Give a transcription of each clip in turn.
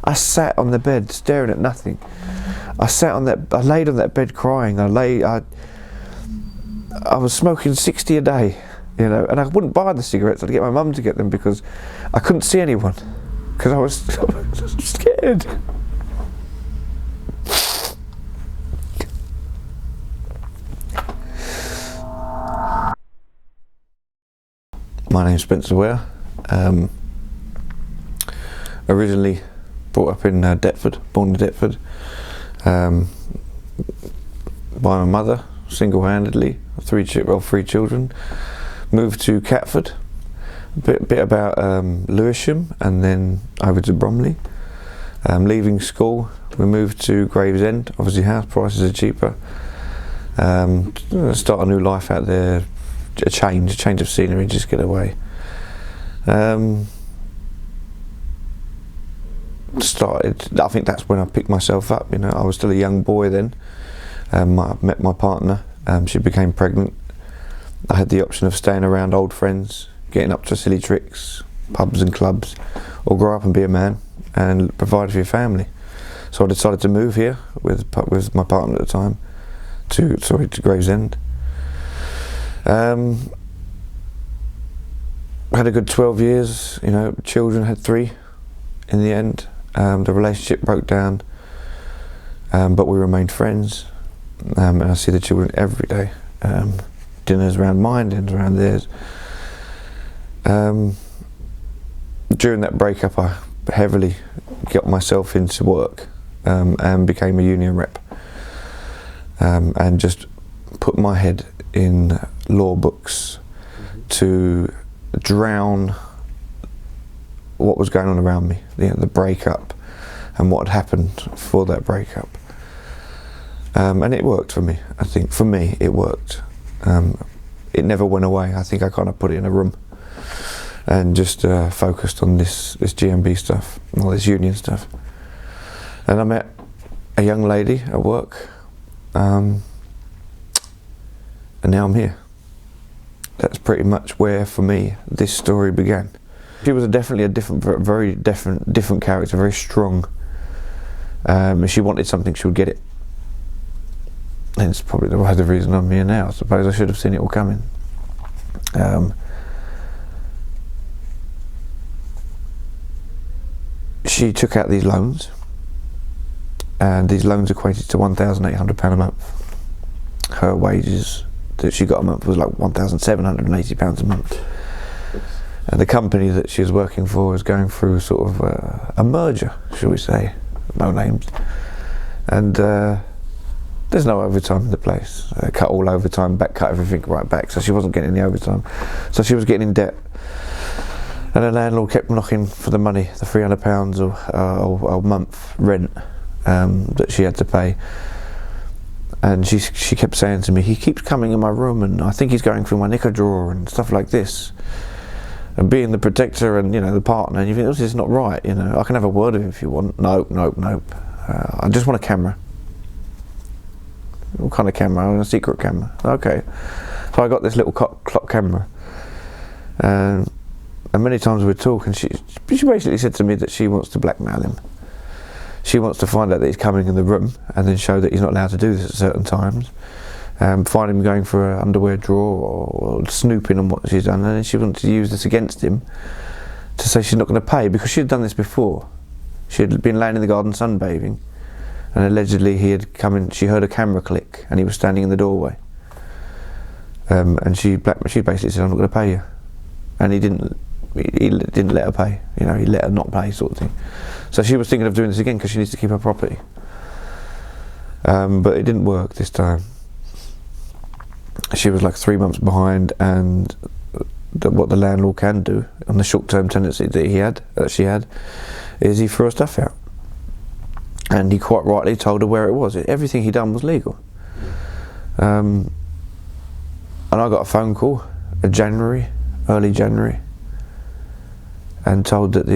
I sat on the bed staring at nothing. I laid on that bed crying. I was smoking 60 a day, you know, and I wouldn't buy the cigarettes. I'd get my mum to get them because I couldn't see anyone, because I was scared. My name's Spencer Ware. Originally brought up in Deptford, born in Deptford, by my mother, single-handedly, three children. Moved to Catford, a bit about Lewisham, and then over to Bromley. Leaving school, we moved to Gravesend. Obviously, house prices are cheaper. Start a new life out there. A change of scenery, just get away. I think that's when I picked myself up, you know. I was still a young boy then. I met my partner, she became pregnant. I had the option of staying around old friends, getting up to silly tricks, pubs and clubs, or grow up and be a man and provide for your family. So I decided to move here with my partner at the time to Gravesend. Had a good 12 years, you know, children, had 3 in the end. The relationship broke down, but we remained friends, and I see the children every day. Dinners around mine, dinners around theirs. During that breakup, I heavily got myself into work, and became a union rep, and just put my head in law books to drown what was going on around me, the breakup and what had happened for that breakup. And it worked for me. I think for me it worked. It never went away. I think I kind of put it in a room and just focused on this GMB stuff, all this union stuff. And I met a young lady at work, and now I'm here. That's pretty much where, for me, this story began. She was definitely a very different character, very strong. If she wanted something, she would get it. And it's probably the reason I'm here now. I suppose I should have seen it all coming. She took out these loans, and these loans equated to £1,800 a month. Her wages that she got a month was like £1,780 a month. And the company that she was working for was going through sort of a merger, shall we say, no names. And there's no overtime in the place. Cut all overtime back, cut everything right back, so she wasn't getting any overtime. So she was getting in debt. And the landlord kept knocking for the money, the £300 a month rent that she had to pay. And she kept saying to me, he keeps coming in my room and I think he's going through my knicker drawer and stuff like this. And being the protector and, you know, the partner, and you think, this is not right, you know, I can have a word with him if you want. Nope. I just want a camera. What kind of camera? A secret camera. Okay. So I got this little clock camera. And many times we'd talk, and she basically said to me that she wants to blackmail him. She wants to find out that he's coming in the room and then show that he's not allowed to do this at certain times. Find him going for an underwear drawer or snooping on what she's done, and then she wanted to use this against him to say she's not going to pay, because she'd done this before. She had been laying in the garden sunbathing, and allegedly he had come in, she heard a camera click and he was standing in the doorway. And she basically said, I'm not going to pay you. And he didn't let her pay, you know, he let her not pay, sort of thing. So she was thinking of doing this again because she needs to keep her property. But it didn't work this time. She was like 3 months behind, and what the landlord can do on the short-term tenancy that she had, is he threw her stuff out. And he quite rightly told her where it was. Everything he done was legal. And I got a phone call in early January, and told that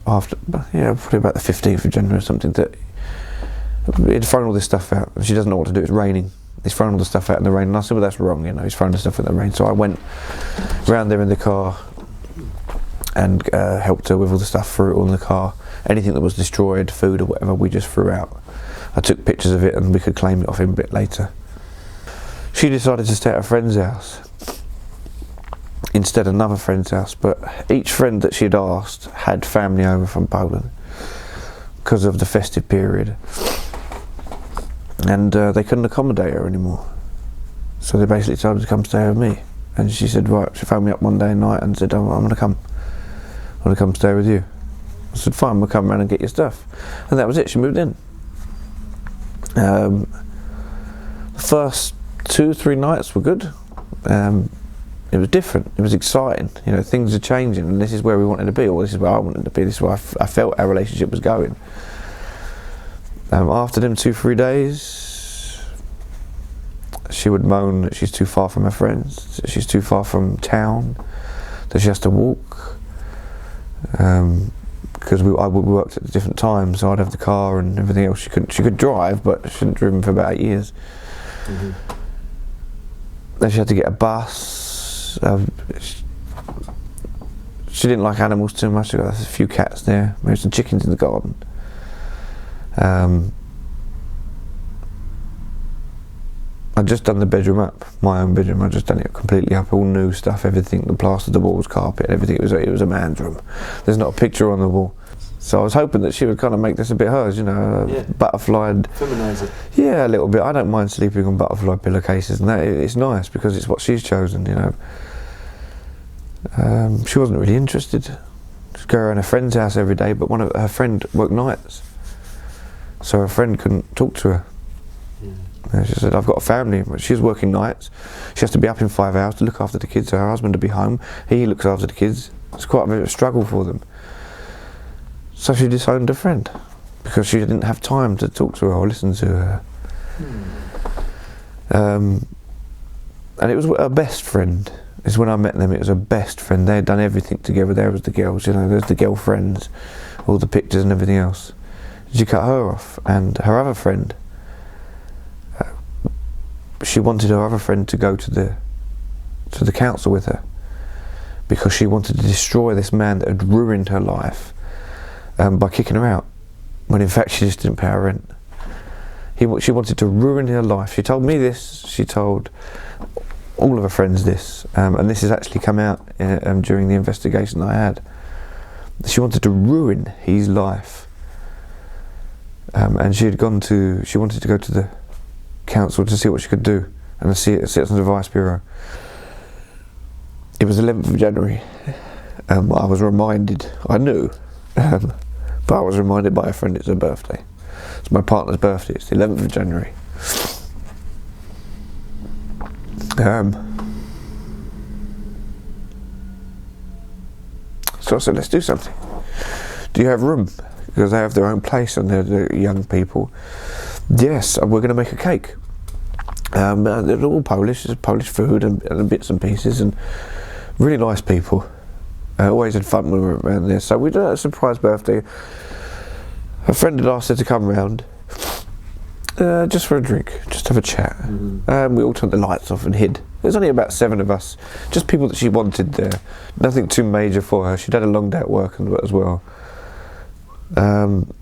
probably about the 15th of January or something, that he'd thrown all this stuff out. And she doesn't know what to do, it's raining. He's thrown all the stuff out in the rain, and I said, well, that's wrong, you know, he's thrown the stuff in the rain. So I went round there in the car and helped her with all the stuff, threw it all in the car, anything that was destroyed, food or whatever, we just threw out. I took pictures of it and we could claim it off him a bit later. She decided to stay at a friend's house instead of another friend's house, but each friend that she'd asked had family over from Poland because of the festive period, and they couldn't accommodate her anymore, so they basically told her to come stay with me. And she said, right, she phoned me up one day night and said, I'm going to come stay with you. I said, fine, we'll come around and get your stuff. And that was it, she moved in. The first 2-3 nights were good. It was different, it was exciting, you know, things are changing, and this is where we wanted to be, or this is where I wanted to be, this is where I felt our relationship was going. After them 2-3 days, she would moan that she's too far from her friends, that she's too far from town, that she has to walk, because I worked at different times, so I'd have the car and everything else. She could drive, but she hadn't driven for about 8 years. Mm-hmm. Then she had to get a bus. She didn't like animals too much. There was a few cats there, maybe some chickens in the garden. I'd just done the bedroom up, my own bedroom. I'd just done it completely up, all new stuff, everything, the plastered the walls, carpet, everything. It was a man's room. There's not a picture on the wall. So I was hoping that she would kind of make this a bit hers, you know, butterflied. Feminise it. Yeah, a little bit. I don't mind sleeping on butterfly pillowcases, and that it's nice because it's what she's chosen, you know. She wasn't really interested. She'd go around her friend's house every day, but her friend worked nights, so her friend couldn't talk to her. And she said, I've got a family, but she's working nights. She has to be up in 5 hours to look after the kids, her husband to be home. He looks after the kids. It's quite a bit of a struggle for them. So she disowned her friend because she didn't have time to talk to her or listen to her. And it was her best friend. Is when I met them, it was her best friend. They had done everything together. There was the girls, you know, there's the girlfriends, all the pictures and everything else. She cut her off, and her other friend, she wanted her other friend to go to the council with her because she wanted to destroy this man that had ruined her life by kicking her out, when in fact she just didn't pay her rent. She wanted to ruin her life. She told me this, she told all of her friends this, and this has actually come out during the investigation I had. She wanted to ruin his life, and she wanted to go to the council to see what she could do, and the Citizens Advice Bureau. It was 11th of January. I was reminded, I knew, but I was reminded by a friend it's her birthday. It's my partner's birthday, it's the 11th of January. So I said, let's do something. Do you have room? Because they have their own place and they're young people. Yes, we're going to make a cake. They're all Polish, there's Polish food and bits and pieces, and really nice people. Always had fun when we were around there. So we did a surprise birthday. A friend had asked her to come round just for a drink, just have a chat. We all turned the lights off and hid. There's only about 7 of us, just people that she wanted there. Nothing too major for her. She'd had a long day at work as well. And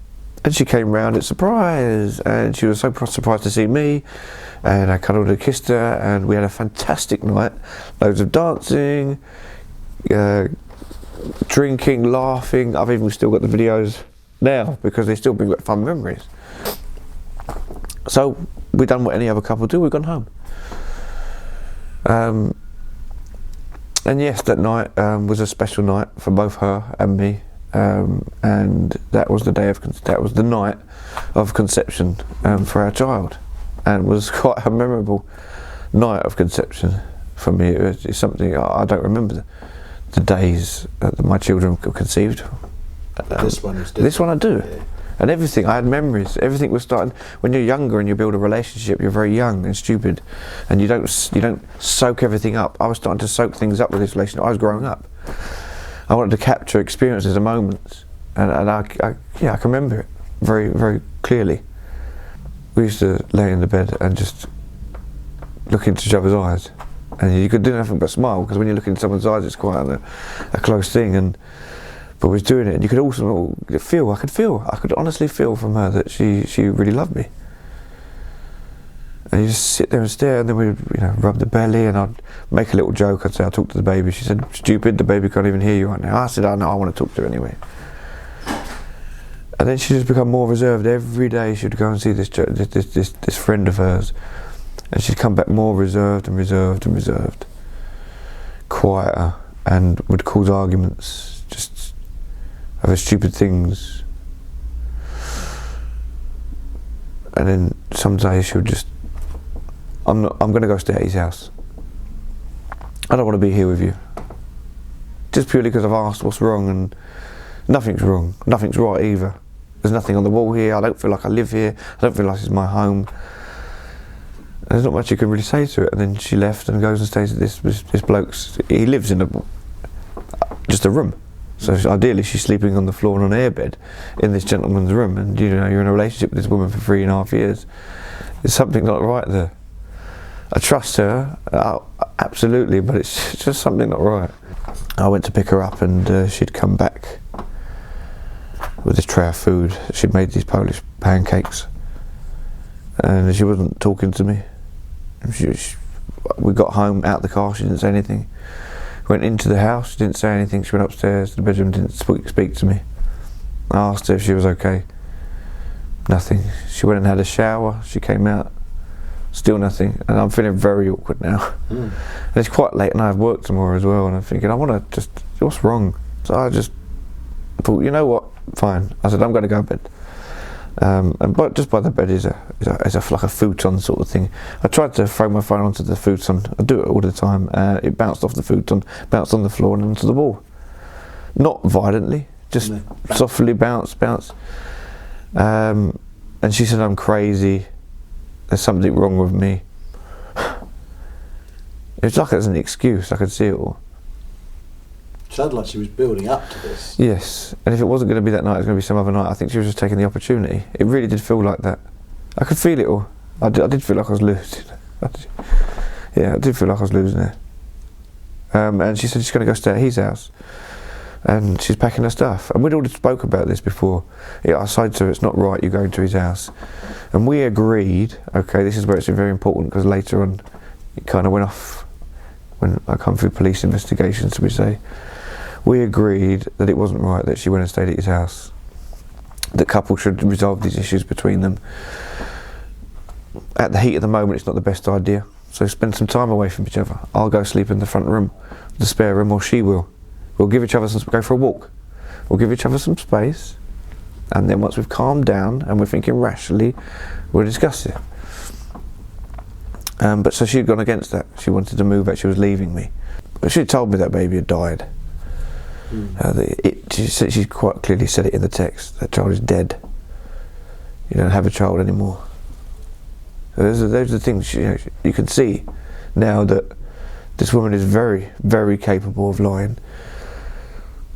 she came round at surprise, and she was so surprised to see me, and I cuddled her, kissed her, and we had a fantastic night. Loads of dancing, drinking, laughing. I've even still got the videos now because they still bring back fun memories. So we've done what any other couple do, we've gone home. And yes, that night was a special night for both her and me. And that was the night of conception for our child, and was quite a memorable night of conception for me. It's something I don't remember the days that my children were conceived. This one is different. This one I do. Yeah. And everything, I had memories. Everything was starting when you're younger and you build a relationship. You're very young and stupid, and you don't soak everything up. I was starting to soak things up with this relationship. I was growing up. I wanted to capture experiences and moments, and I can remember it very, very clearly. We used to lay in the bed and just look into each other's eyes, and you could do nothing but smile, because when you look into someone's eyes, it's quite a close thing. And but was doing it, and you could also feel. I could honestly feel from her that she really loved me. And you just sit there and stare, and then we'd rub the belly, and I'd make a little joke. I'd say, "I'll talk to the baby." She said, "Stupid, the baby can't even hear you right now." I said, "I know, I want to talk to her anyway." And then she just become more reserved. Every day she'd go and see this friend of hers, and she'd come back more reserved and reserved and reserved, quieter, and would cause arguments, just over stupid things. And then some days she would just, I'm going to go stay at his house. I don't want to be here with you. Just purely because I've asked what's wrong, and nothing's wrong. Nothing's right either. There's nothing on the wall here. I don't feel like I live here. I don't feel like it's my home. And there's not much you can really say to it. And then she left and goes and stays at this bloke's. He lives in just a room. So ideally she's sleeping on the floor on an airbed in this gentleman's room. And you're in a relationship with this woman for 3.5 years. There's something not right there. I trust her, absolutely, but it's just something not right. I went to pick her up, and she'd come back with this tray of food. She'd made these Polish pancakes, and she wasn't talking to me. We got home, out the car, she didn't say anything. Went into the house, she didn't say anything. She went upstairs to the bedroom, didn't speak to me. I asked her if she was okay. Nothing. She went and had a shower, she came out. Still nothing, and I'm feeling very awkward now. And it's quite late, and I have work tomorrow as well, and I'm thinking, I want to just, what's wrong? So I just thought, you know what, fine. I said, I'm going to go to bed. But just by the bed is like a futon sort of thing. I tried to throw my phone onto the futon. I do it all the time. It bounced off the futon, bounced on the floor and onto the wall. Not violently, just softly bounce. And she said, I'm crazy. There's something wrong with me. It's like as an excuse. I could see it all. Sounded like she was building up to this. Yes, and if it wasn't going to be that night, it was going to be some other night. I think she was just taking the opportunity. It really did feel like that. I could feel it all. I did feel like I was losing. Yeah, I did feel like I was losing it. And she said she's going to go stay at his house. And she's packing her stuff. And we'd already spoke about this before. I said to her, it's not right, you're going to his house. And we agreed, okay, this is where it's very important, because later on it kind of went off when I come through police investigations, so we say. We agreed that it wasn't right that she went and stayed at his house. The couple should resolve these issues between them. At the heat of the moment, it's not the best idea. So spend some time away from each other. I'll go sleep in the front room, the spare room, or she will. We'll give each other go for a walk. We'll give each other some space, and then once we've calmed down and we're thinking rationally, we'll discuss it. But so she'd gone against that. She wanted to move out. She was leaving me. But she told me that baby had died. She quite clearly said it in the text. That child is dead. You don't have a child anymore. So those are the things you can see now that this woman is very, very capable of lying.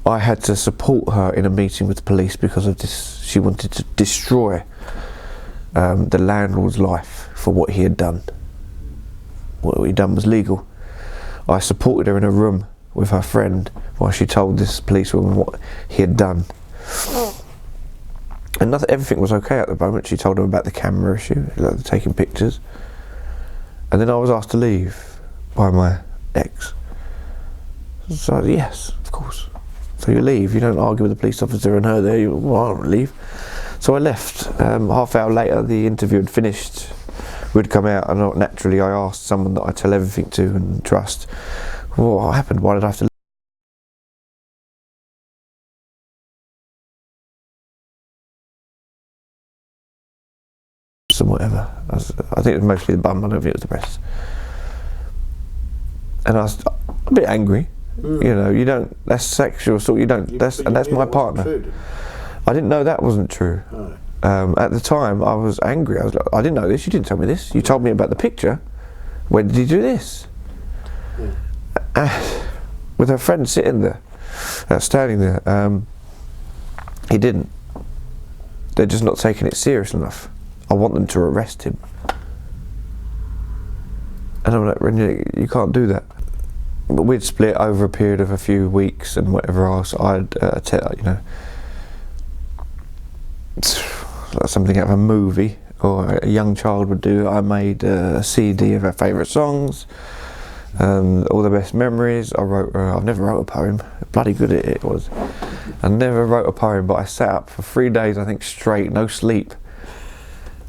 I had to support her in a meeting with the police because of this. She wanted to destroy the landlord's life for what he had done. What he'd done was legal. I supported her in a room with her friend while she told this policewoman what he had done. And everything was okay at the moment. She told him about the camera issue, like taking pictures. And then I was asked to leave by my ex. So yes, of course. So you leave, you don't argue with the police officer and her there, I don't leave. So I left. Half hour later the interview had finished. We'd come out, and naturally I asked someone that I tell everything to and trust, well, what happened? Why did I have to leave? And whatever. I think it was mostly the bum, I don't think it was the breast. And I was a bit angry. You don't, that's sexual assault, that's my partner. True, I didn't know that wasn't true. No. At the time I was angry. I was like, I didn't know this, you didn't tell me this. You told me about the picture. When did you do this? With her friend sitting there, standing there. He didn't. They're just not taking it serious enough. I want them to arrest him. And I'm like, Renee, you can't do that. but we'd split over a period of a few weeks and whatever else. I'd something out of a movie or a young child would do. I made a CD of her favourite songs, all the best memories. I've never wrote a poem. Bloody good at it was. I never wrote a poem, but I sat up for 3 days, I think, straight, no sleep,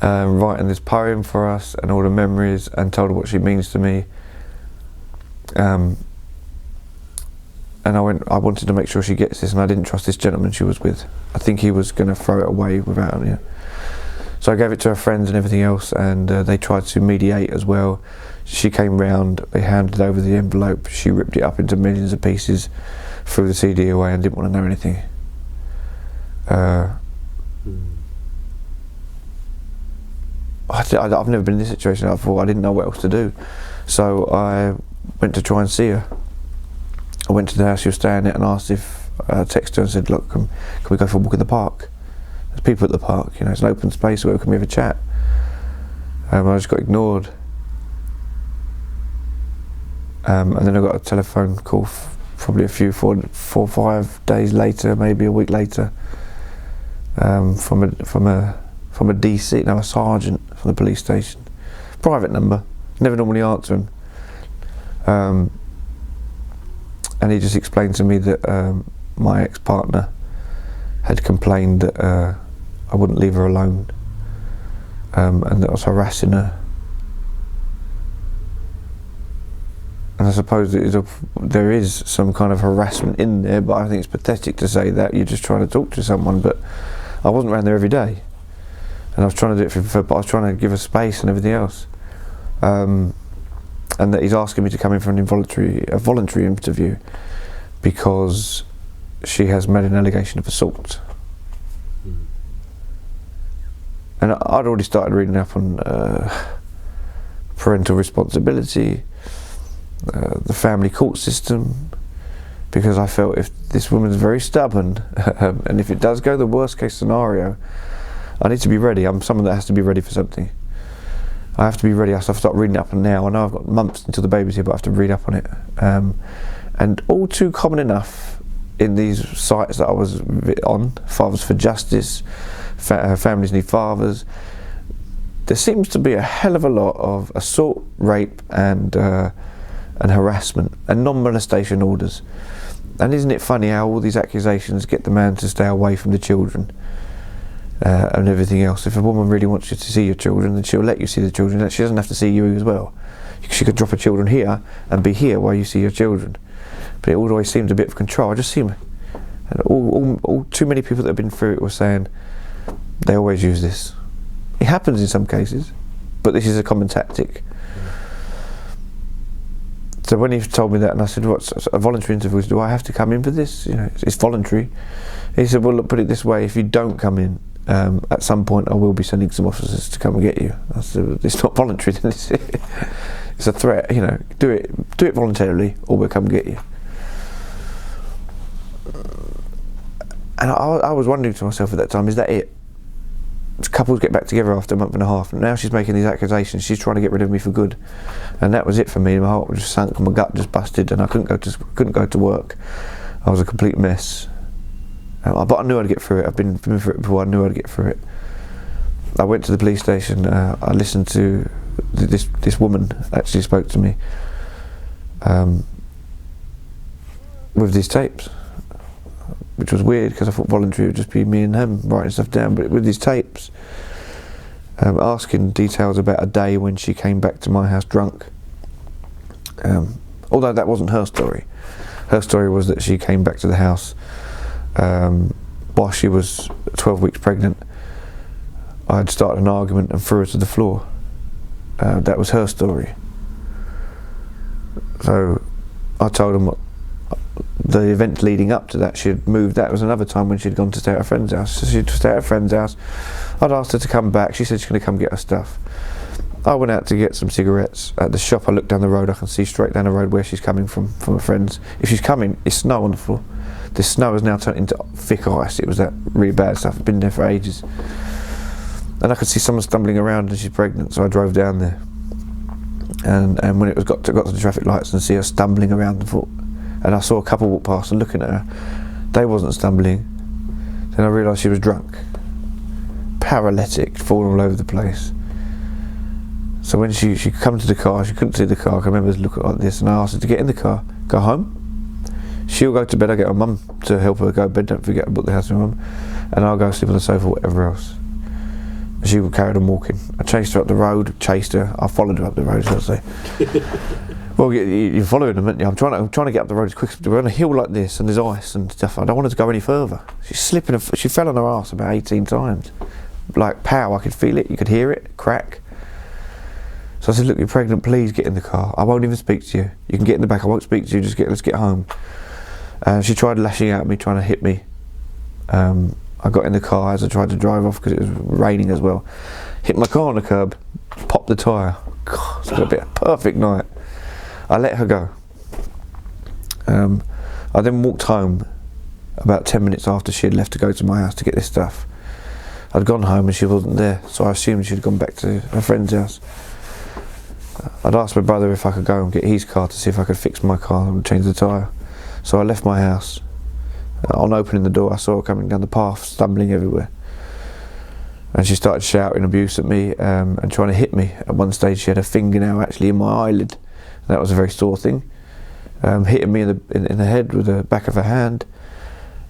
writing this poem for us and all the memories, and told her what she means to me. And I wanted to make sure she gets this, and I didn't trust this gentleman she was with. I think he was going to throw it away without me. So I gave it to her friends and everything else, and they tried to mediate as well. She came round, they handed over the envelope, she ripped it up into millions of pieces, threw the CD away and didn't want to know anything. I've never been in this situation before. I didn't know what else to do. So I went to try and see her. I went to the house she was staying at and asked if, texted her and said, look, can we go for a walk in the park? There's people at the park, it's an open space where we can have a chat. I just got ignored. And then I got a telephone call probably 4 or 5 days later, maybe a week later, from a DC, a sergeant from the police station. Private number, never normally answer him. And he just explained to me that my ex-partner had complained that I wouldn't leave her alone, and that I was harassing her. And I suppose there is some kind of harassment in there, but I think it's pathetic to say that. You're just trying to talk to someone, but I wasn't around there every day, and I was trying to do it but I was trying to give her space and everything else. And that he's asking me to come in for a voluntary interview because she has made an allegation of assault. And I'd already started reading up on parental responsibility, the family court system, because I felt if this woman's very stubborn, and if it does go the worst case scenario, I need to be ready. I'm someone that has to be ready for something. I have to be ready. I have to start reading up on now. I know I've got months until the baby's here, but I have to read up on it. And all too common enough in these sites that I was on, Fathers for Justice, Families Need Fathers, there seems to be a hell of a lot of assault, rape and harassment and non-molestation orders. And isn't it funny how all these accusations get the man to stay away from the children and everything else? If a woman really wants you to see your children, then she'll let you see the children. She doesn't have to see you as well. She could drop her children here and be here while you see your children. But it always seemed a bit of control. I just see and all too many people that have been through it were saying they always use this. It happens in some cases, but this is a common tactic. So when he told me that, and I said, "What's a voluntary interview? Do I have to come in for this? It's voluntary." He said, "Well, look, put it this way: if you don't come in, at some point I will be sending some officers to come and get you." I said, "It's not voluntary, then, is it? It's a threat. Do it voluntarily, or we'll come and get you." And I was wondering to myself at that time, is that it? Couples get back together after a month and a half, and now she's making these accusations. She's trying to get rid of me for good, and that was it for me. My heart just sunk, my gut just busted, and I couldn't go to work. I was a complete mess. But I knew I'd get through it. I've been through it before. I knew I'd get through it. I went to the police station. I listened to this woman actually spoke to me with these tapes, which was weird because I thought voluntary would just be me and him writing stuff down, but with these tapes, asking details about a day when she came back to my house drunk. Although that wasn't her story. Her story was that she came back to the house while she was 12 weeks pregnant. I had started an argument and threw her to the floor. That was her story. So I told him the event leading up to that, she had moved. That was another time when she'd gone to stay at a friend's house. So she'd stay at a friend's house. I'd asked her to come back. She said she's going to come get her stuff. I went out to get some cigarettes at the shop. I looked down the road. I can see straight down the road where she's coming from her friends. If she's coming, it's snow on the floor. The snow has now turned into thick ice. It was that really bad stuff. I'd been there for ages. And I could see someone stumbling around and she's pregnant, so I drove down there. And when it was got to the traffic lights and see her stumbling around the foot, and I saw a couple walk past and looking at her, they wasn't stumbling. Then I realised she was drunk, paralytic, falling all over the place. So when she come to the car, she couldn't see the car. I can remember looking like this, and I asked her to get in the car, go home. She'll go to bed. I get her mum to help her go to bed. Don't forget to book the house with mum, and I'll go sleep on the sofa, whatever else. She carried on walking. I chased her up the road. Chased her. I followed her up the road. So I say, well, you're following them, aren't you? I'm trying to get up the road as quick as we're on a hill like this, and there's ice and stuff. I don't want her to go any further. She's slipping. She fell on her arse about 18 times. Like pow, I could feel it. You could hear it crack. So I said, look, you're pregnant. Please get in the car. I won't even speak to you. You can get in the back. I won't speak to you. Let's get home. She tried lashing out at me, trying to hit me. I got in the car as I tried to drive off because it was raining as well. Hit my car on the curb, popped the tyre. God, it's going to be a perfect night. I let her go. I then walked home about 10 minutes after she had left to go to my house to get this stuff. I'd gone home and she wasn't there, so I assumed she'd gone back to her friend's house. I'd asked my brother if I could go and get his car to see if I could fix my car and change the tyre. So I left my house. On opening the door, I saw her coming down the path, stumbling everywhere. And she started shouting abuse at me and trying to hit me. At one stage, she had a fingernail actually in my eyelid. That was a very sore thing. Hitting me in the head with the back of her hand.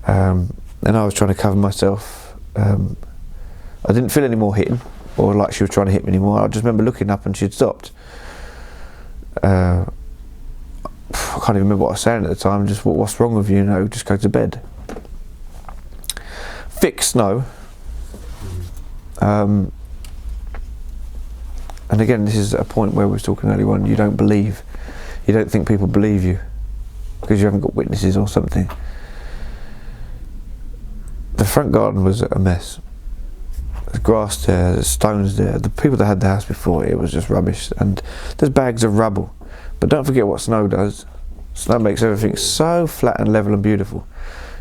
And I was trying to cover myself. I didn't feel any more hitting, or like she was trying to hit me anymore. I just remember looking up and she'd stopped. I can't even remember what I was saying at the time. Just, what's wrong with you? You know, just go to bed. Thick snow. And again, this is a point where we were talking earlier on. You don't think people believe you because you haven't got witnesses or something. The front garden was a mess. There's grass there, there's stones there. The people that had the house before, it was just rubbish. And there's bags of rubble. But don't forget what snow does. Snow makes everything so flat and level and beautiful.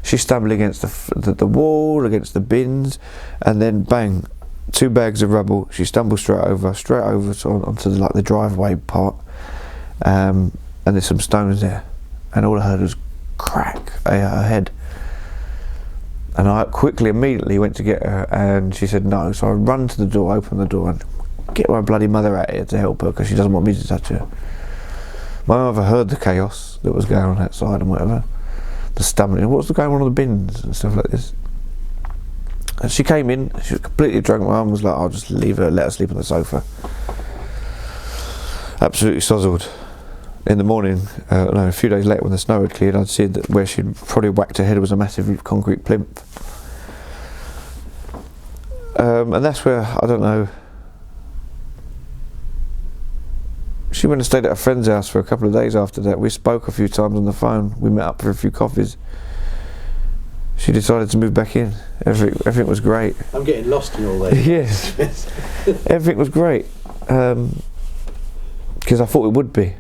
She stumbled against the wall, against the bins, and then bang, 2 bags of rubble. She stumbled straight over onto the driveway part, and there's some stones there, and all I heard was crack her head. And I immediately went to get her, and she said no. So I run to the door, open the door, and get my bloody mother out here to help her because she doesn't want me to touch her. My mother heard the chaos that was going on outside and whatever, the stumbling, what was going on the bins and stuff like this. And she came in, she was completely drunk. My mum was like, I'll just leave her, let her sleep on the sofa. Absolutely sozzled. In the morning, a few days later when the snow had cleared, I'd seen that where she'd probably whacked her head was a massive concrete plinth. And that's where, I don't know, she went and stayed at a friend's house for a couple of days after that. We spoke a few times on the phone. We met up for a few coffees. She decided to move back in. Everything was great. I'm getting lost in all that. Yes. Everything was great. Because I thought it would be.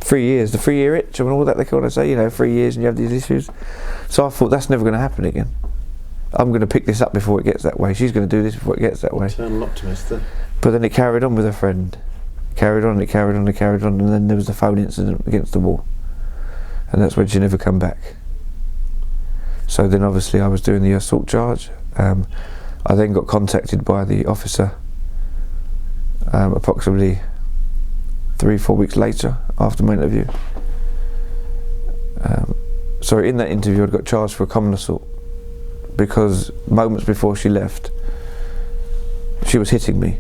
3 years, the 3-year itch and all that they kind of say, 3 years and you have these issues. So I thought that's never going to happen again. I'm going to pick this up before it gets that way. She's going to do this before it gets that way. Eternal optimist then. But then it carried on with a friend. Carried on, and then there was the phone incident against the wall. And that's when she never come back. So then obviously I was doing the assault charge. I then got contacted by the officer approximately 3-4 weeks later after my interview. So in that interview I got charged for a common assault because moments before she left she was hitting me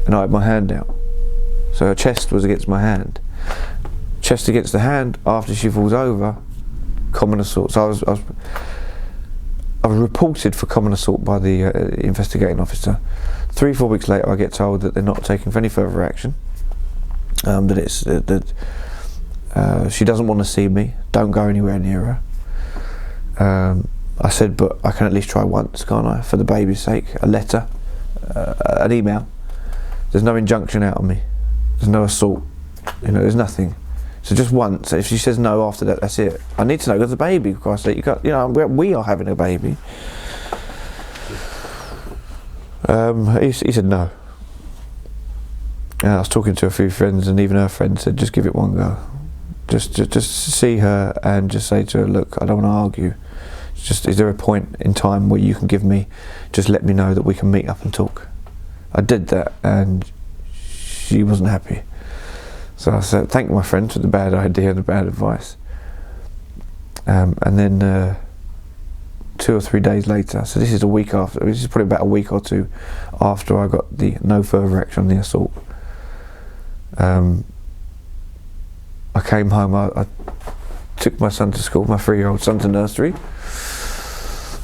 and I had my hand out. So her chest was against my hand. Chest against the hand after she falls over, common assault. So I was reported for common assault by the investigating officer. 3-4 weeks later I get told that they're not taking any further action. That she doesn't want to see me, don't go anywhere near her. I said, but I can at least try once, can't I, for the baby's sake? A letter, an email. There's no injunction out on me. There's no assault, there's nothing. So just once, if she says no after that, that's it. I need to know, because the baby, of course, you can't, we are having a baby. He said no. And I was talking to a few friends, and even her friend said, just give it one go. Just see her and just say to her, look, I don't want to argue. Just, is there a point in time where you can give me, just let me know that we can meet up and talk? I did that, and she wasn't happy. So I said, thank my friend for the bad idea and the bad advice. And then 2 or 3 days later, so this is a week after, this is probably about a week or two after I got the no further action on the assault. I came home, I took my son to school, my 3-year-old son to nursery.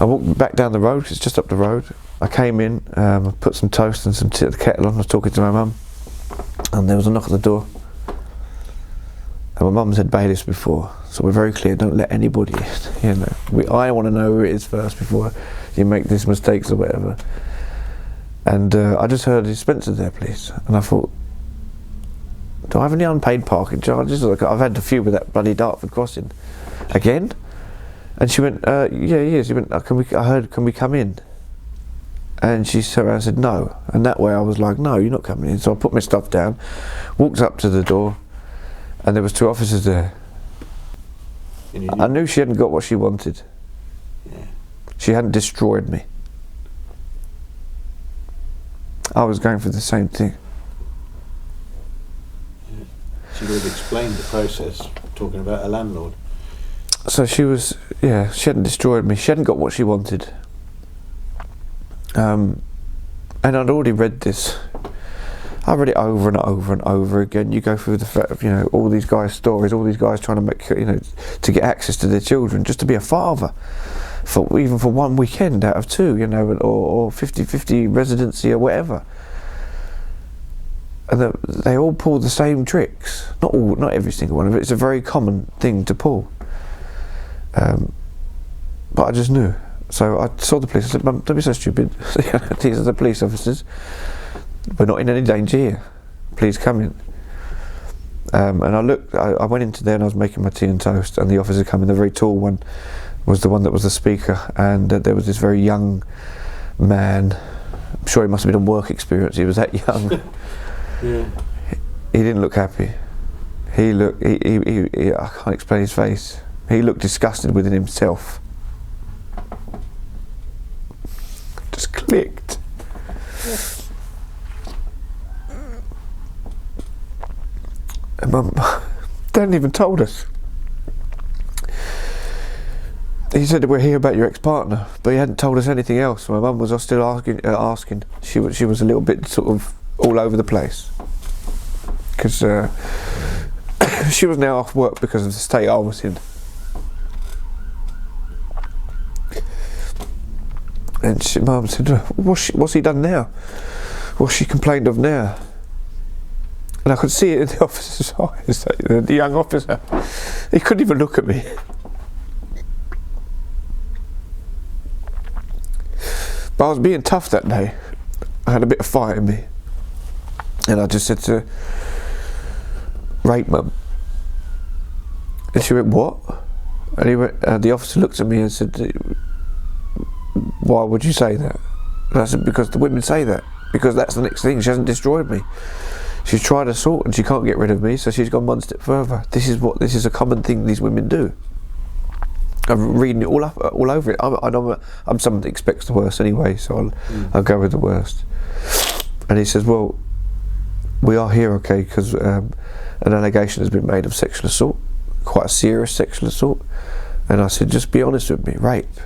I walked back down the road, it's just up the road. I came in, I put some toast and some tea at the kettle on, I was talking to my mum, and there was a knock at the door. And my mum's had bailiffs before, so we're very clear, don't let anybody in, you know. I want to know who it is first before you make these mistakes or whatever. And I just heard, is Spencer there, please? And I thought, do I have any unpaid parking charges? Like, I've had a few with that bloody Dartford crossing. Again? And she went, yeah, he is. She went, can we come in? And she turned around and said, no. And that way I was like, no, you're not coming in. So I put my stuff down, walked up to the door, and there was 2 officers there. I knew she hadn't got what she wanted. Yeah. She hadn't destroyed me. I was going for the same thing. Yeah. She would have explained the process, talking about a landlord. So she was, yeah, she hadn't destroyed me. She hadn't got what she wanted. And I'd already read this. I read it over and over and over again. You go through the fact of, you know, all these guys' stories, all these guys trying to make, you know, to get access to their children, just to be a father, for even for 1 weekend out of 2, you know, or 50-50 residency or whatever. And they all pull the same tricks. Not every single one of it. It's a very common thing to pull. But I just knew. So I saw the police. I said, Mum, don't be so stupid. These are the police officers. We're not in any danger here. Please come in. And I looked. I went into there and I was making my tea and toast. And the officer came in. The very tall one was the one that was the speaker. And there was this very young man. I'm sure he must have been on work experience. He was that young. Yeah. He didn't look happy. He looked. He I can't explain his face. He looked disgusted within himself. Just clicked. Yeah. And Mum, they hadn't even told us. He said, we're here about your ex-partner, but he hadn't told us anything else. My mum was still asking. She was a little bit sort of all over the place. Because she was now off work because of the state I was in. And Mum said, what's he done now? What's she complained of now? And I could see it in the officer's eyes, the young officer. He couldn't even look at me. But I was being tough that day. I had a bit of fight in me. And I just said to her, rape, Mum. And she went, what? And he went, the officer looked at me and said, why would you say that? And I said, because the women say that. Because that's the next thing. She hasn't destroyed me. She's tried assault and she can't get rid of me, so she's gone one step further. This is a common thing these women do. I'm reading it all over it. I'm someone that expects the worst anyway, so I'll go with the worst. And he says, well, we are here, okay, because an allegation has been made of sexual assault, quite a serious sexual assault. And I said, just be honest with me, rape.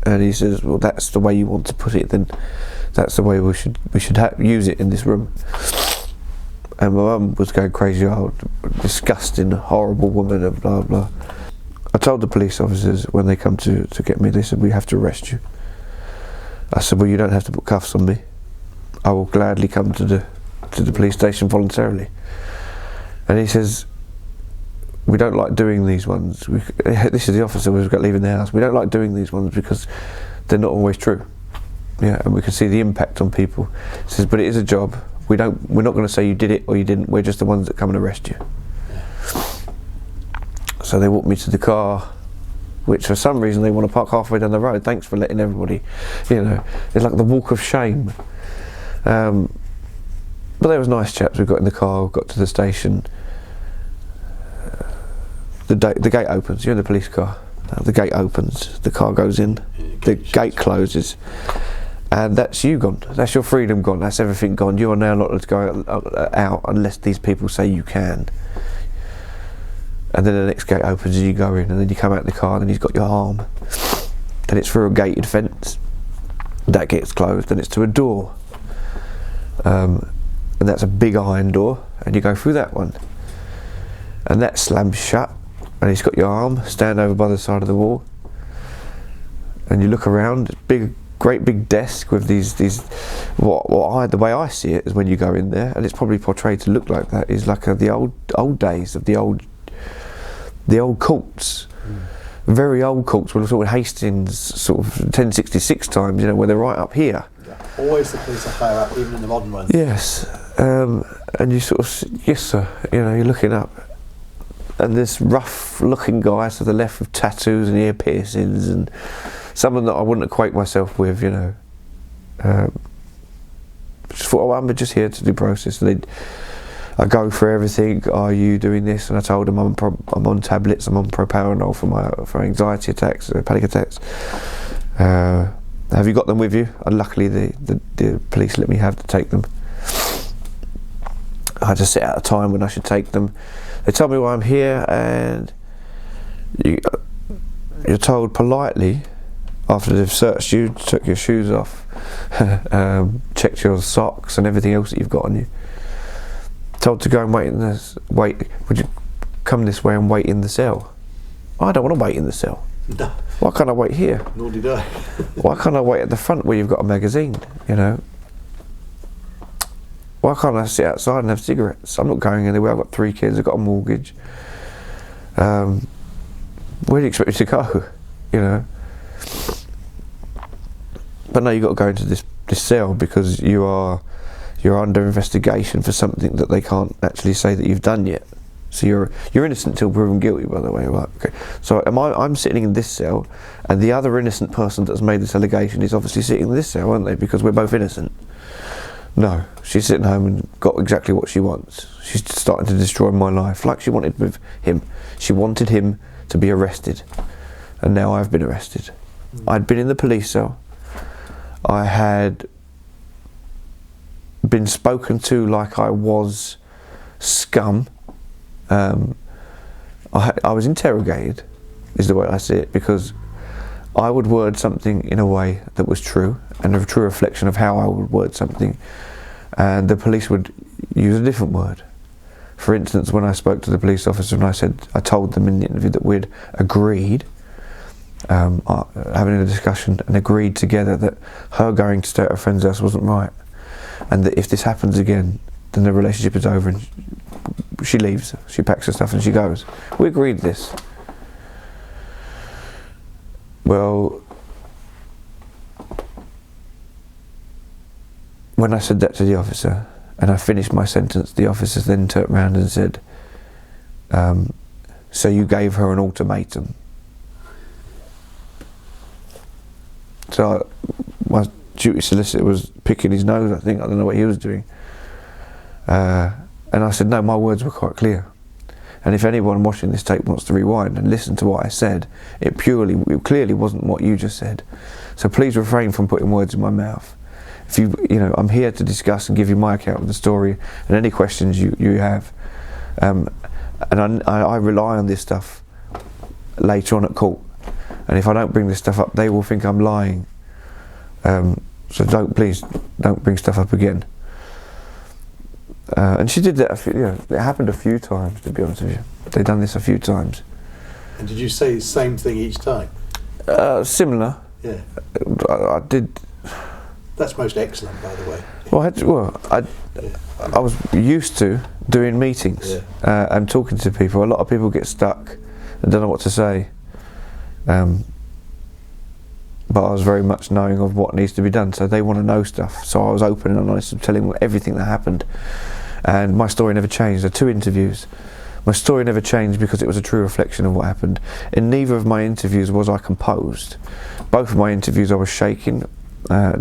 And he says, well, that's the way you want to put it, then that's the way we should use it in this room. And my mum was going crazy, oh, disgusting, horrible woman, and blah blah. I told the police officers when they come to get me, they said, we have to arrest you. I said, well, you don't have to put cuffs on me. I will gladly come to the police station voluntarily. And he says, we don't like doing these ones. This is the officer who's got leaving the house. We don't like doing these ones because they're not always true. Yeah, and we can see the impact on people. He says, but it is a job. We're not going to say you did it or you didn't. We're just the ones that come and arrest you. So they walked me to the car, which for some reason they want to park halfway down the road. Thanks for letting everybody, you know, it's like the walk of shame. But But they was nice chaps. We got in the car, got to the station. The gate opens. You're in the police car. The gate opens. The car goes in. The gate closes. And that's you gone. That's your freedom gone. That's everything gone. You are now not allowed to go out unless these people say you can. And then the next gate opens and you go in, and then you come out of the car and then he's got your arm. Then it's through a gated fence. That gets closed, and it's to a door. And that's a big iron door, and you go through that one. And that slams shut, and he's got your arm, stand over by the side of the wall. And you look around, great big desk with these the way I see it is when you go in there, and it's probably portrayed to look like that, is like the old days of the old courts. Very old courts, with sort of Hastings, sort of 1066 times, you know, where they're right up here. Yeah. Always the police are higher up, even in the modern ones. Yes, and you sort of, yes sir, you know, you're looking up, and this rough looking guy to the left with tattoos and ear piercings, and someone that I wouldn't equate myself with, you know. Just thought, oh, I'm just here to do process. And I go through everything. Are you doing this? And I told them I'm on tablets. I'm on proparanol for anxiety attacks, panic attacks. Have you got them with you? And luckily, the police let me take them. I had to set out a time when I should take them. They told me why I'm here, and you're told politely, after they've searched you, took your shoes off, checked your socks and everything else that you've got on you, told to go and wait, would you come this way and wait in the cell? I don't want to wait in the cell. No. Why can't I wait here? Nor did I. Why can't I wait at the front where you've got a magazine, you know? Why can't I sit outside and have cigarettes? I'm not going anywhere. I've got 3 kids, I've got a mortgage. Where do you expect me to go, you know? But no, you've got to go into this cell because you're under investigation for something that they can't actually say that you've done yet. So you're innocent until proven guilty, by the way, right? Okay. So I'm sitting in this cell, and the other innocent person that's made this allegation is obviously sitting in this cell, aren't they? Because we're both innocent. No, she's sitting home and got exactly what she wants. She's starting to destroy my life, like she wanted with him. She wanted him to be arrested, and now I've been arrested. I'd been in the police cell. I had been spoken to like I was scum. I was interrogated, is the way I see it, because I would word something in a way that was true, and a true reflection of how I would word something, and the police would use a different word. For instance, when I spoke to the police officer and I told them in the interview that we'd agreed, having a discussion and agreed together that her going to stay at her friend's house wasn't right, and that if this happens again, then the relationship is over, and she leaves, she packs her stuff and she goes. We agreed this. Well, when I said that to the officer and I finished my sentence, the officer then turned around and said, so you gave her an ultimatum. So my duty solicitor was picking his nose, I think. I don't know what he was doing. And I said, no, my words were quite clear. And if anyone watching this tape wants to rewind and listen to what I said, it clearly wasn't what you just said. So please refrain from putting words in my mouth. If you know, I'm here to discuss and give you my account of the story and any questions you have. And I rely on this stuff later on at court. And if I don't bring this stuff up, they will think I'm lying. So please don't bring stuff up again. And she did that. It happened a few times, to be honest with you. They've done this a few times. And did you say the same thing each time? Similar. Yeah. I did. That's most excellent, by the way. Well, I was used to doing meetings and talking to people. A lot of people get stuck and don't know what to say. But I was very much knowing of what needs to be done, so they want to know stuff. So I was open and honest and telling them everything that happened. And my story never changed. There are 2 interviews. My story never changed because it was a true reflection of what happened. In neither of my interviews was I composed. Both of my interviews I was shaking,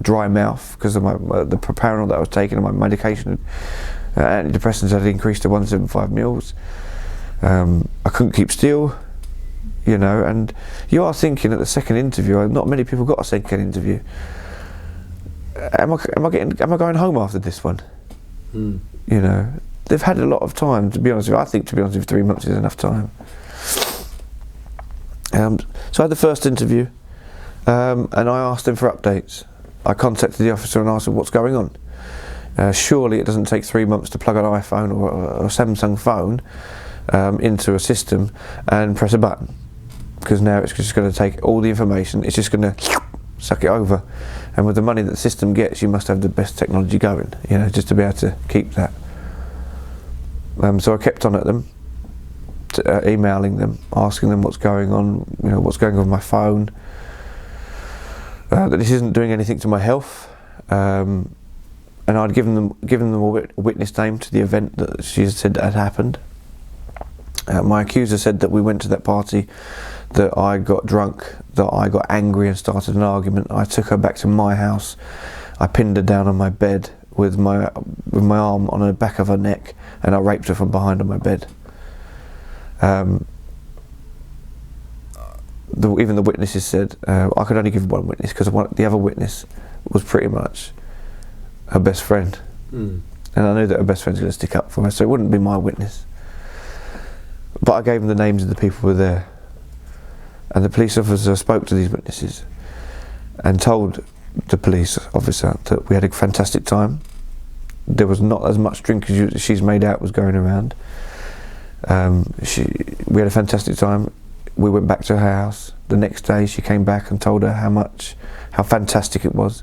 dry mouth because of the propanol that I was taking and my medication. Antidepressants had increased to 175 mils. I couldn't keep still, you know, and you are thinking at the second interview, not many people got a second interview. Am I going home after this one? You know, they've had a lot of time, to be honest with you. I think, to be honest with you, 3 months is enough time. So I had the first interview, and I asked them for updates. I contacted the officer and asked him what's going on. Surely it doesn't take 3 months to plug an iPhone or a Samsung phone into a system and press a button, because now it's just going to take all the information, it's just going to suck it over, and with the money that the system gets, you must have the best technology going, you know, just to be able to keep that. So I kept on at them, emailing them, asking them what's going on, you know, what's going on with my phone, that this isn't doing anything to my health, and I'd given them a witness name to the event that she said had happened. My accuser said that we went to that party, that I got drunk, that I got angry and started an argument. I took her back to my house, I pinned her down on my bed with my arm on the back of her neck, and I raped her from behind on my bed. Even the witnesses said I could only give one witness, because the other witness was pretty much her best friend, and I knew that her best friend's going to stick up for her, so it wouldn't be my witness. But I gave them the names of the people who were there, and the police officer spoke to these witnesses and told the police officer that we had a fantastic time. There was not as much drink as she's made out was going around. We had a fantastic time. We went back to her house. The next day she came back and told her how fantastic it was,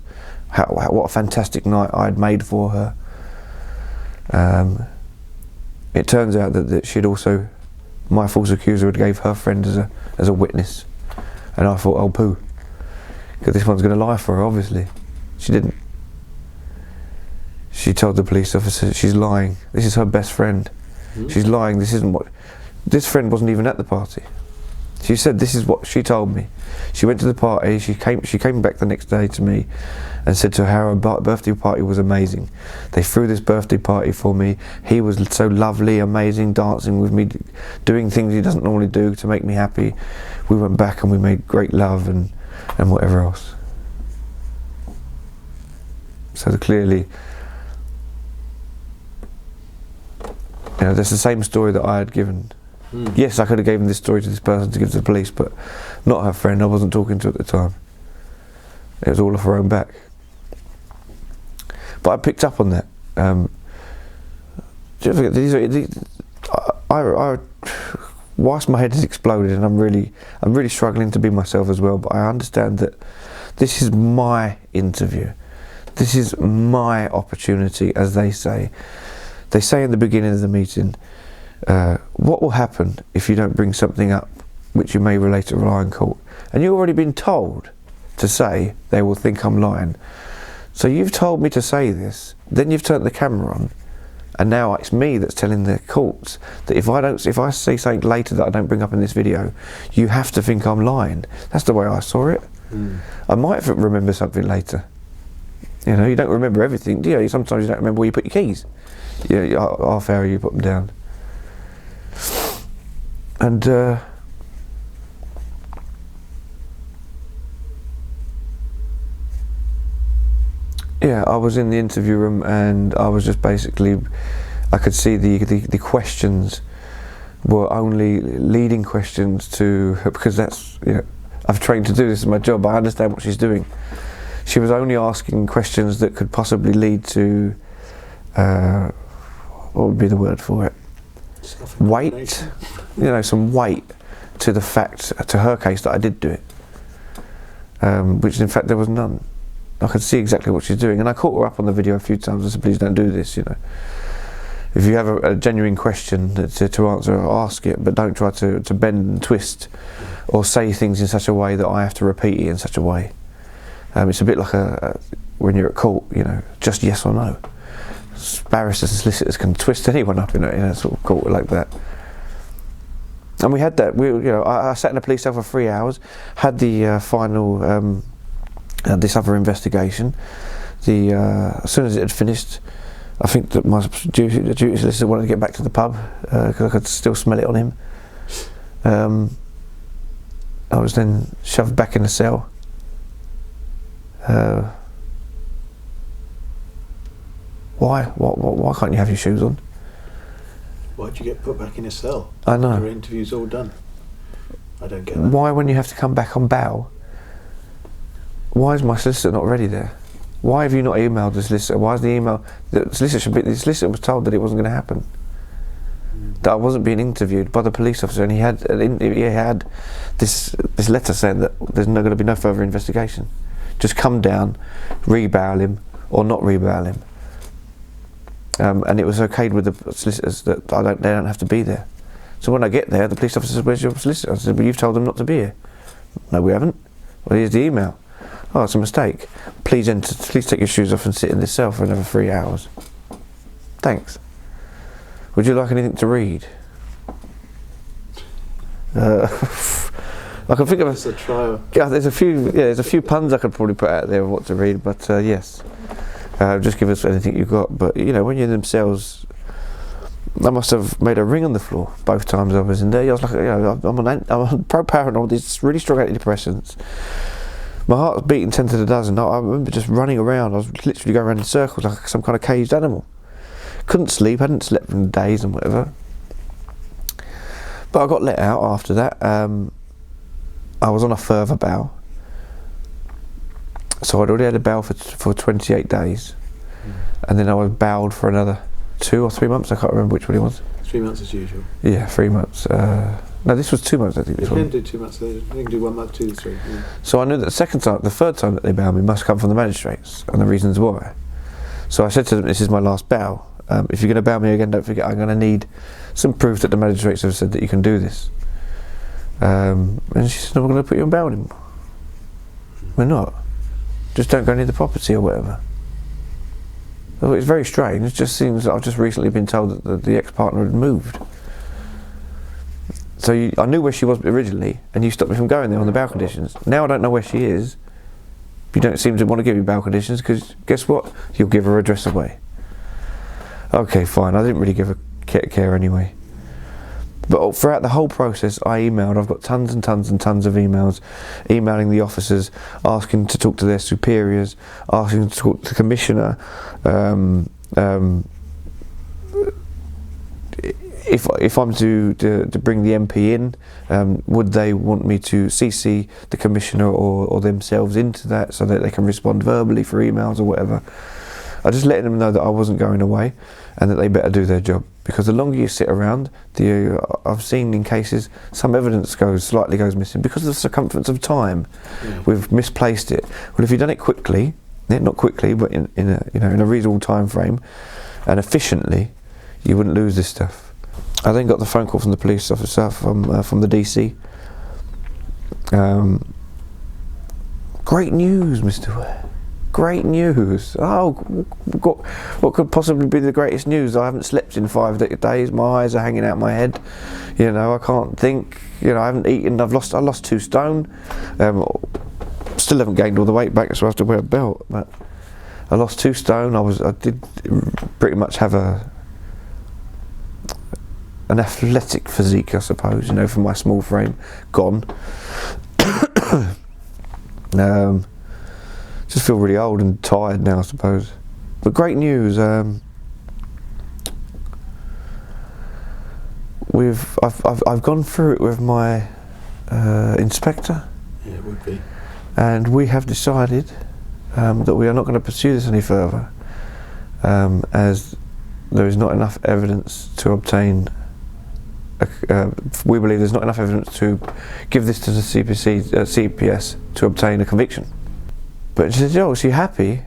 what a fantastic night I had made for her. It turns out that she'd also, my false accuser had gave her friend as a witness, and I thought, oh poo, because this one's going to lie for her. Obviously she didn't. She told the police officer she's lying, this is her best friend. She's lying, this friend wasn't even at the party. She said this is what she told me. She went to the party, she came back the next day to me and said to her how her birthday party was amazing. They threw this birthday party for me. He was so lovely, amazing, dancing with me, doing things he doesn't normally do to make me happy. We went back and we made great love and whatever else. So clearly, you know, that's the same story that I had given. Yes, I could have given this story to this person to give to the police, but not her friend. I wasn't talking to her at the time. It was all off her own back. But I picked up on that. Whilst my head has exploded and I'm really struggling to be myself as well, but I understand that this is my interview. This is my opportunity, as they say. They say in the beginning of the meeting, what will happen if you don't bring something up which you may relate to rely in court? And you've already been told to say they will think I'm lying. So you've told me to say this, then you've turned the camera on, and now it's me that's telling the courts that if I say something later that I don't bring up in this video, you have to think I'm lying. That's the way I saw it. I might remember something later. You know, you don't remember everything, do you? Sometimes you don't remember where you put your keys. Half hour you put them down. And yeah, I was in the interview room and I was just basically, I could see the questions were only leading questions to, because that's, you know, I've trained to do this as my job, I understand what she's doing. She was only asking questions that could possibly lead to, what would be the word for it? Weight, you know, some weight to the fact, to her case that I did do it, which in fact there was none. I could see exactly what she's doing, and I caught her up on the video a few times. I said, please don't do this, you know. If you have a genuine question to answer, ask it, but don't try to bend and twist or say things in such a way that I have to repeat it in such a way. It's a bit like when you're at court, you know, just yes or no. Barristers and solicitors can twist anyone up in a sort of court like that. And we had that. I sat in the police cell for 3 hours, had the final this other investigation. As soon as it had finished, I think that my duty solicitor wanted to get back to the pub because I could still smell it on him. I was then shoved back in the cell. Why? Why can't you have your shoes on? Why'd you get put back in a cell? I know. Your interview's all done. I don't get that. Why, when you have to come back on bail, why is my solicitor not ready there? Why have you not emailed the solicitor? Why is the email... The solicitor was told that it wasn't going to happen. That I wasn't being interviewed by the police officer, and he had this letter saying that there's going to be no further investigation. Just come down, re-bail him, or not re-bail him. And it was okayed with the solicitors that they don't have to be there. So when I get there, the police officer says, "Where's your solicitor?" I said, "Well, you've told them not to be here." "No, we haven't." "Well, here's the email." "Oh, it's a mistake. Please take your shoes off and sit in this cell for another 3 hours." "Thanks. Would you like anything to read?" I can think of It's a trial. Yeah, there's a few puns I could probably put out there of what to read, but yes. Just give us anything you got. But you know, when you're in them cells, I must have made a ring on the floor both times I was in there. I was like, you know, I'm on pro-Paranol, these really strong antidepressants. My heart was beating 10 to the dozen. I remember just running around. I was literally going around in circles like some kind of caged animal. Couldn't sleep. Hadn't slept in days and whatever. But I got let out after that. I was on a further bail. So I'd already had a bail for 28 days. And then I was bailed for another 2 or 3 months. I can't remember which one it was. 3 months as usual. Yeah, 3 months. No, this was 2 months, I think. You can do 2 months. You can do 1 month, 2 to 3. Yeah. So I knew that the third time that they bailed me must come from the magistrates, and the reasons why. So I said to them, "This is my last bail. If you're going to bail me again, don't forget I'm going to need some proof that the magistrates have said that you can do this." And she said, "No, we're going to put you on bail anymore." "We're not. Just don't go near the property or whatever." Well, it's very strange. It just seems that I've just recently been told that the ex-partner had moved. So I knew where she was originally, and you stopped me from going there on the bail conditions. Now I don't know where she is. You don't seem to want to give me bail conditions, because guess what? You'll give her address away. Okay, fine. I didn't really give a care anyway. But throughout the whole process, I emailed. I've got tons and tons and tons of emails, emailing the officers, asking to talk to their superiors, asking to talk to the commissioner. If I'm to bring the MP in, would they want me to CC the commissioner or themselves into that so that they can respond verbally for emails or whatever? I just letting them know that I wasn't going away and that they better do their job, because the longer you sit around, I've seen in cases some evidence slightly goes missing because of the circumference of time. Yeah. We've misplaced it. Well, if you'd done it quickly, not quickly, but in a reasonable time frame and efficiently, you wouldn't lose this stuff. I then got the phone call from the police officer from the DC. Great news, Mr. Ware. Great news. Oh, what could possibly be the greatest news? I haven't slept in 5 days. My eyes are hanging out my head. You know, I can't think. You know, I haven't eaten. I lost 2 stone. Still haven't gained all the weight back, so I have to wear a belt. But I lost 2 stone. I did pretty much have an athletic physique, I suppose. You know, from my small frame, gone. Just feel really old and tired now, I suppose. But great news. I've gone through it with my inspector. Yeah, it would be. And we have decided that we are not going to pursue this any further, as there is not enough evidence to obtain. We believe there's not enough evidence to give this to the CPS to obtain a conviction. But she said, "Oh, is she happy?"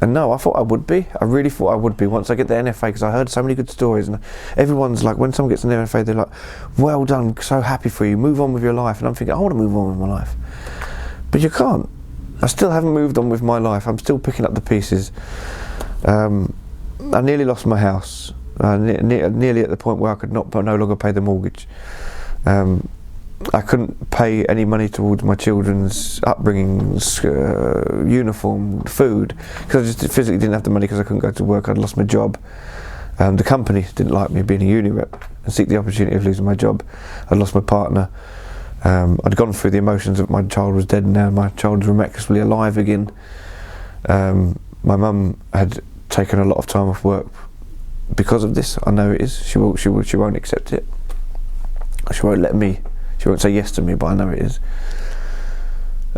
And no, I thought I would be. I really thought I would be once I get the NFA, because I heard so many good stories, and everyone's like, when someone gets an NFA, they're like, "Well done, so happy for you, move on with your life." And I'm thinking, I want to move on with my life. But you can't. I still haven't moved on with my life. I'm still picking up the pieces. I nearly lost my house. Nearly at the point where I could no longer pay the mortgage. I couldn't pay any money towards my children's upbringings, uniform, food, because I just physically didn't have the money because I couldn't go to work. I'd lost my job. The company didn't like me being a uni rep and seek the opportunity of losing my job. I'd lost my partner. I'd gone through the emotions that my child was dead and now my child was miraculously alive again. My mum had taken a lot of time off work because of this. I know it is. She won't accept it. She won't let me. She won't say yes to me, but I know it is.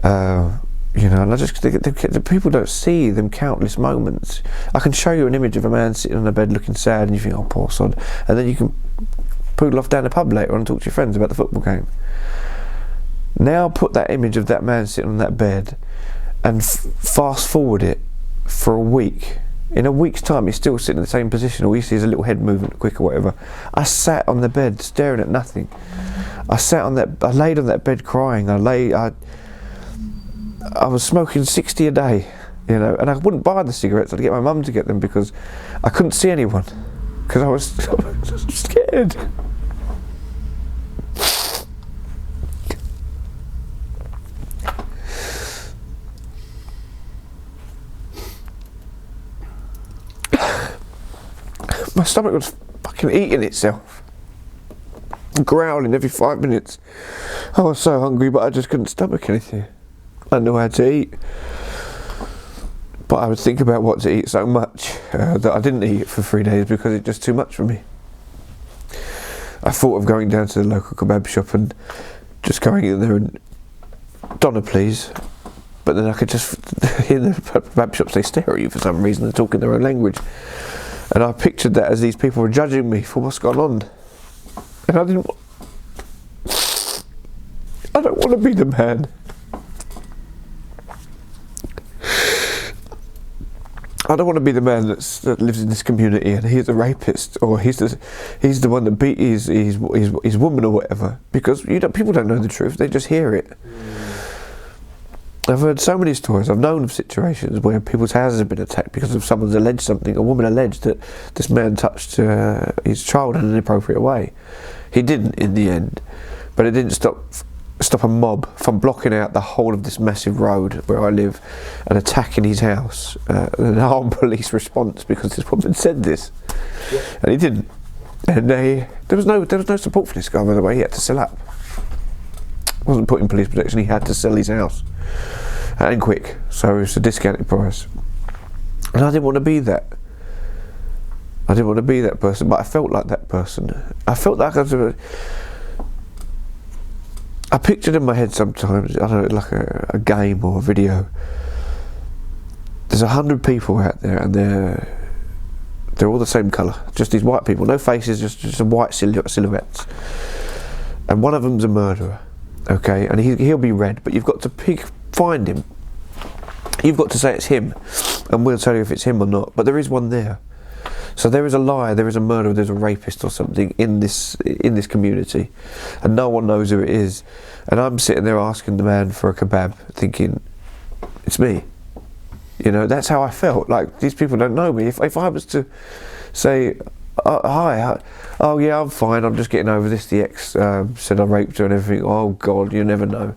You know, and I just the people don't see them countless moments. I can show you an image of a man sitting on a bed looking sad, and you think, oh, poor sod, and then you can poodle off down the pub later on and talk to your friends about the football game. Now put that image of that man sitting on that bed and fast forward it for a week. In a week's time he's still sitting in the same position. All you see is a little head movement quick or whatever. I sat on the bed staring at nothing. I laid on that bed crying. I was smoking 60 a day, you know, and I wouldn't buy the cigarettes. I'd get my mum to get them because I couldn't see anyone because I was scared. My stomach was fucking eating itself, growling every 5 minutes. I was so hungry, but I just couldn't stomach anything. I knew I had to eat, but I would think about what to eat so much that I didn't eat for 3 days because it's just too much for me. I thought of going down to the local kebab shop and just going in there and doner please, but then I could just in the kebab shops they stare at you for some reason. They're talking their own language. And I pictured that as these people were judging me for what's gone on. And I don't want to be the man. I don't want to be the man that lives in this community and he's a rapist or he's the one that beat his woman or whatever. Because people don't know the truth, they just hear it. I've heard so many stories. I've known of situations where people's houses have been attacked because of someone's alleged something. A woman alleged that this man touched his child in an inappropriate way. He didn't in the end, but it didn't stop a mob from blocking out the whole of this massive road where I live and attacking his house. An armed police response because this woman said this, and he didn't. And there was no support for this guy. By the way, he had to sell up. Wasn't put in police protection. He had to sell his house. And quick, so it's a discounted price. And I didn't want to be that. I didn't want to be that person, but I felt like that person. I felt like I pictured in my head sometimes, I don't know, like a game or a video. There's 100 people out there, and they're all the same colour, just these white people, no faces, just some white silhouettes. And one of them's a murderer, okay, and he'll be red, but you've got to find him. You've got to say it's him, and we'll tell you if it's him or not. But there is one there. So there is a liar, there is a murderer, there's a rapist or something in this community, and no one knows who it is. And I'm sitting there asking the man for a kebab, thinking, it's me. You know, that's how I felt. Like, these people don't know me. If I was to say, hi, oh yeah, I'm fine, I'm just getting over this. The ex said I raped her and everything. Oh God, you never know.